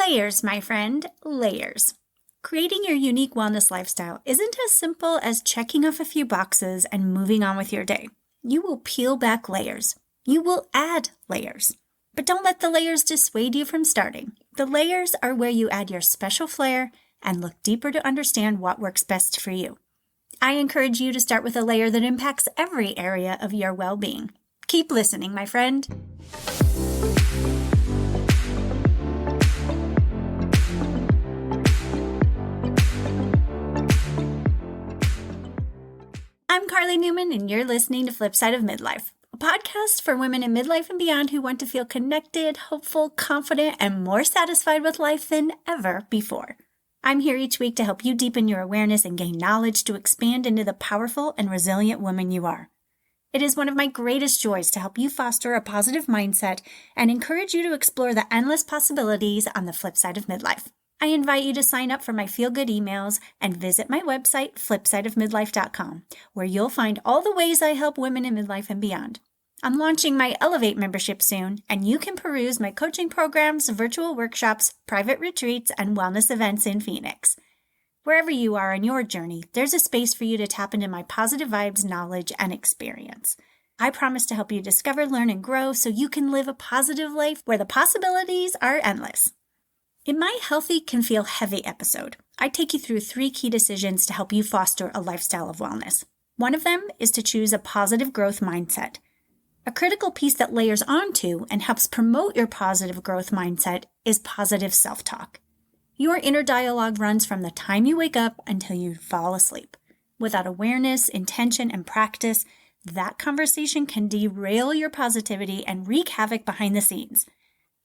Layers, my friend, layers. Creating your unique wellness lifestyle isn't as simple as checking off a few boxes and moving on with your day. You will peel back layers. You will add layers. But don't let the layers dissuade you from starting. The layers are where you add your special flair and look deeper to understand what works best for you. I encourage you to start with a layer that impacts every area of your well-being. Keep listening, my friend. I'm Karli Newman, and you're listening to Flipside of Midlife, a podcast for women in midlife and beyond who want to feel connected, hopeful, confident, and more satisfied with life than ever before. I'm here each week to help you deepen your awareness and gain knowledge to expand into the powerful and resilient woman you are. It is one of my greatest joys to help you foster a positive mindset and encourage you to explore the endless possibilities on the flip side of midlife. I invite you to sign up for my feel-good emails and visit my website, flipsideofmidlife.com, where you'll find all the ways I help women in midlife and beyond. I'm launching my Elevate membership soon, and you can peruse my coaching programs, virtual workshops, private retreats, and wellness events in Phoenix. Wherever you are on your journey, there's a space for you to tap into my positive vibes, knowledge, and experience. I promise to help you discover, learn, and grow so you can live a positive life where the possibilities are endless. In my Healthy Can Feel Heavy episode, I take you through 3 key decisions to help you foster a lifestyle of wellness. One of them is to choose a positive growth mindset. A critical piece that layers onto and helps promote your positive growth mindset is positive self-talk. Your inner dialogue runs from the time you wake up until you fall asleep. Without awareness, intention, and practice, that conversation can derail your positivity and wreak havoc behind the scenes.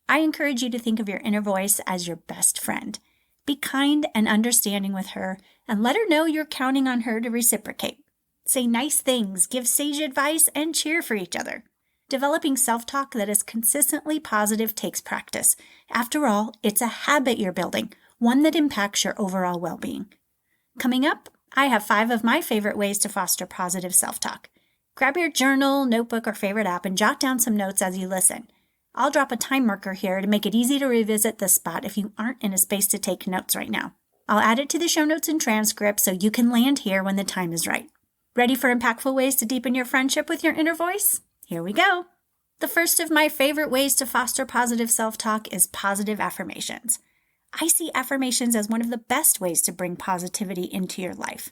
I encourage you to think of your inner voice as your best friend. Be kind and understanding with her, and let her know you're counting on her to reciprocate. Say nice things, give sage advice, and cheer for each other. Developing self-talk that is consistently positive takes practice. After all, it's a habit you're building, one that impacts your overall well-being. Coming up, I have 5 of my favorite ways to foster positive self-talk. Grab your journal, notebook, or favorite app and jot down some notes as you listen. I'll drop a time marker here to make it easy to revisit this spot if you aren't in a space to take notes right now. I'll add it to the show notes and transcript so you can land here when the time is right. Ready for impactful ways to deepen your friendship with your inner voice? Here we go. The first of my favorite ways to foster positive self-talk is positive affirmations. I see affirmations as one of the best ways to bring positivity into your life.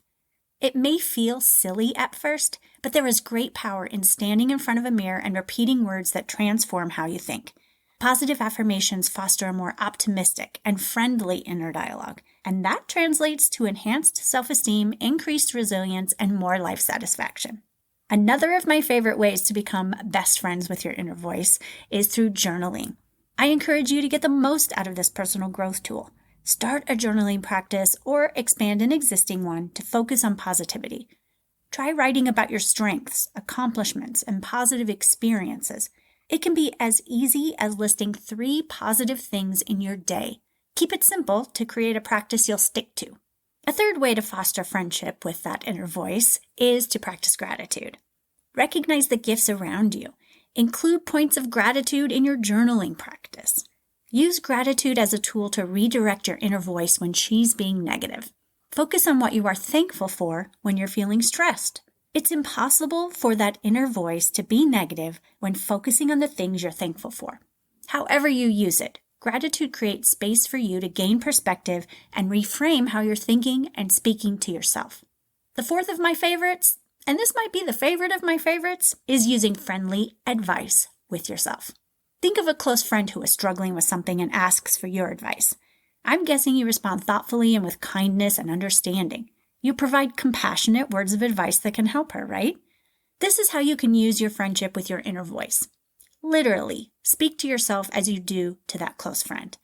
It may feel silly at first, but there is great power in standing in front of a mirror and repeating words that transform how you think. Positive affirmations foster a more optimistic and friendly inner dialogue, and that translates to enhanced self-esteem, increased resilience, and more life satisfaction. Another of my favorite ways to become best friends with your inner voice is through journaling. I encourage you to get the most out of this personal growth tool. Start a journaling practice or expand an existing one to focus on positivity. Try writing about your strengths, accomplishments, and positive experiences. It can be as easy as listing 3 positive things in your day. Keep it simple to create a practice you'll stick to. A third way to foster friendship with that inner voice is to practice gratitude. Recognize the gifts around you. Include points of gratitude in your journaling practice. Use gratitude as a tool to redirect your inner voice when she's being negative. Focus on what you are thankful for when you're feeling stressed. It's impossible for that inner voice to be negative when focusing on the things you're thankful for. However you use it, gratitude creates space for you to gain perspective and reframe how you're thinking and speaking to yourself. The fourth of my favorites, and this might be the favorite of my favorites, is using friendly advice with yourself. Think of a close friend who is struggling with something and asks for your advice. I'm guessing you respond thoughtfully and with kindness and understanding. You provide compassionate words of advice that can help her, right? This is how you can use your friendship with your inner voice. Literally, speak to yourself as you do to that close friend.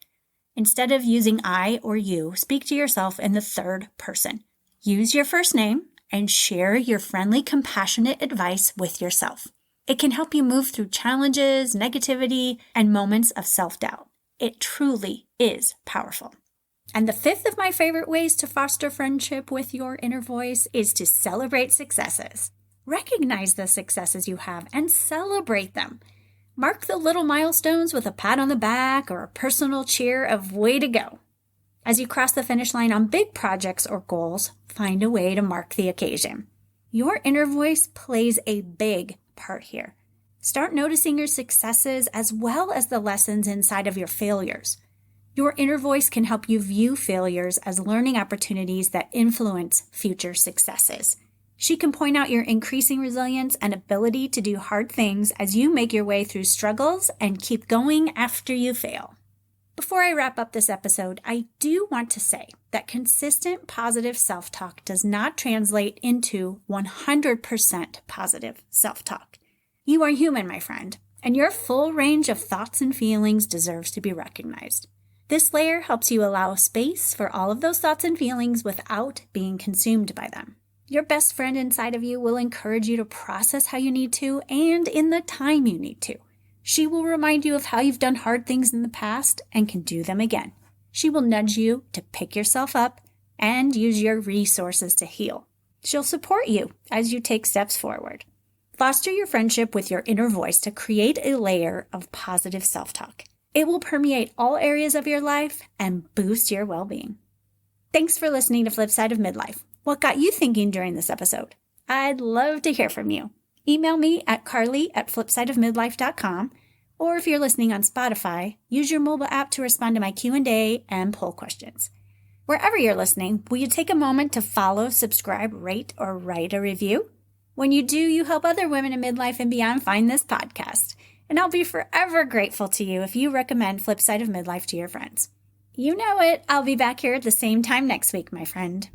Instead of using I or you, speak to yourself in the third person. Use your first name and share your friendly, compassionate advice with yourself. It can help you move through challenges, negativity, and moments of self-doubt. It truly is powerful. And the fifth of my favorite ways to foster friendship with your inner voice is to celebrate successes. Recognize the successes you have and celebrate them. Mark the little milestones with a pat on the back or a personal cheer of way to go. As you cross the finish line on big projects or goals, find a way to mark the occasion. Your inner voice plays a big part here. Start noticing your successes as well as the lessons inside of your failures. Your inner voice can help you view failures as learning opportunities that influence future successes. She can point out your increasing resilience and ability to do hard things as you make your way through struggles and keep going after you fail. Before I wrap up this episode, I do want to say that consistent positive self-talk does not translate into 100% positive self-talk. You are human, my friend, and your full range of thoughts and feelings deserves to be recognized. This layer helps you allow space for all of those thoughts and feelings without being consumed by them. Your best friend inside of you will encourage you to process how you need to and in the time you need to. She will remind you of how you've done hard things in the past and can do them again. She will nudge you to pick yourself up and use your resources to heal. She'll support you as you take steps forward. Foster your friendship with your inner voice to create a layer of positive self-talk. It will permeate all areas of your life and boost your well-being. Thanks for listening to Flipside of Midlife. What got you thinking during this episode? I'd love to hear from you. Email me at Karli@flipsideofmidlife.com, or if you're listening on Spotify, use your mobile app to respond to my Q&A and poll questions. Wherever you're listening, will you take a moment to follow, subscribe, rate, or write a review? When you do, you help other women in midlife and beyond find this podcast. And I'll be forever grateful to you if you recommend Flipside of Midlife to your friends. You know it. I'll be back here at the same time next week, my friend.